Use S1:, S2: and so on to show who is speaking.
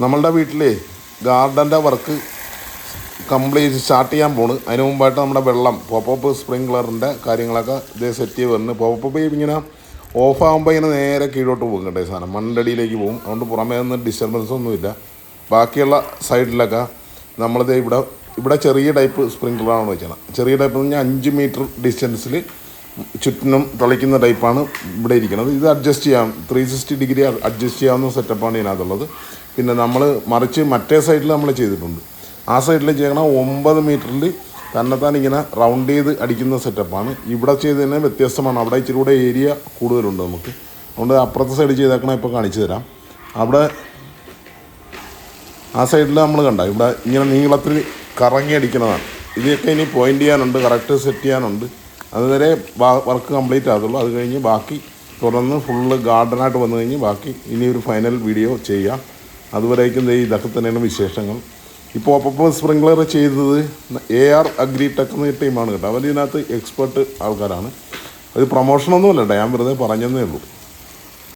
S1: നമ്മളുടെ വീട്ടിലെ ഗാർഡൻ്റെ work complete start ചെയ്യാൻ പോണ്. അതിന് മുമ്പായിട്ട് നമ്മുടെ വെള്ളം പോപ്പപ്പ് സ്പ്രിങ്ക്ലറിൻ്റെ കാര്യങ്ങളൊക്കെ ഇതേ സെറ്റ് ചെയ്ത് വരുന്നു. പോപ്പപ്പ് ഇങ്ങനെ ഓഫ് ആകുമ്പോൾ ഇങ്ങനെ നേരെ കീഴോട്ട് പോകും കേട്ടോ. ഈ സാധനം മണ്ണിൻ്റെ അടിയിലേക്ക് പോകും. അതുകൊണ്ട് പുറമേ നിന്ന് ഡിസ്റ്റർബൻസ് ഒന്നുമില്ല. ബാക്കിയുള്ള സൈഡിലൊക്കെ നമ്മളിത് ഇവിടെ ചെറിയ ടൈപ്പ് സ്പ്രിങ്ക്ലറാണ് വെക്കണം. ചെറിയ ടൈപ്പ് എന്ന് പറഞ്ഞാൽ 5 മീറ്റർ ഡിസ്റ്റൻസിൽ ചുറ്റിനും തളിക്കുന്ന ടൈപ്പാണ് ഇവിടെ ഇരിക്കുന്നത്. ഇത് അഡ്ജസ്റ്റ് ചെയ്യാം, 360 ഡിഗ്രി അഡ്ജസ്റ്റ് ചെയ്യാവുന്ന സെറ്റപ്പാണ് ഇതിനകത്തുള്ളത്. പിന്നെ നമ്മൾ മറിച്ച് മറ്റേ സൈഡിൽ നമ്മൾ ചെയ്തിട്ടുണ്ട്. ആ സൈഡിൽ ചെയ്യണം 9 മീറ്ററിൽ തന്നെത്താൻ ഇങ്ങനെ റൗണ്ട് ചെയ്ത് അടിക്കുന്ന സെറ്റപ്പാണ്. ഇവിടെ ചെയ്തതിന് വ്യത്യസ്തമാണ്. അവിടെ ഇച്ചിരി കൂടെ ഏരിയ കൂടുതലുണ്ട് നമുക്ക്. അതുകൊണ്ട് അപ്പുറത്തെ സൈഡ് ചെയ്തേക്കണം, ഇപ്പോൾ കാണിച്ചു തരാം. അവിടെ ആ സൈഡിൽ നമ്മൾ കണ്ട ഇവിടെ ഇങ്ങനെ നീളത്തിൽ കറങ്ങി അടിക്കുന്നതാണ്. ഇതൊക്കെ ഇനി പോയിൻ്റ് ചെയ്യാനുണ്ട്, കറക്റ്റ് സെറ്റ് ചെയ്യാനുണ്ട്. അതുവരെ വർക്ക് കംപ്ലീറ്റ് ആകുള്ളൂ. അത് കഴിഞ്ഞ് ബാക്കി തുറന്ന് ഫുള്ള് ഗാർഡനായിട്ട് വന്നു കഴിഞ്ഞ് ബാക്കി ഇനി ഒരു ഫൈനൽ വീഡിയോ ചെയ്യാം. അതുവരേക്കും ഇതൊക്കെ തന്നെയാണ് വിശേഷങ്ങൾ. ഇപ്പോൾ പോപ്പപ്പ് സ്പ്രിങ്ക്ലർ ചെയ്തത് AR അഗ്രിടെക് എന്ന ടീമാണ് കേട്ടോ. അവർ ഇതിനകത്ത് എക്സ്പെർട്ട് ആൾക്കാരാണ്. അത് പ്രൊമോഷനൊന്നുമല്ല കേട്ടോ, ഞാൻ വെറുതെ പറഞ്ഞതേ ഉള്ളൂ.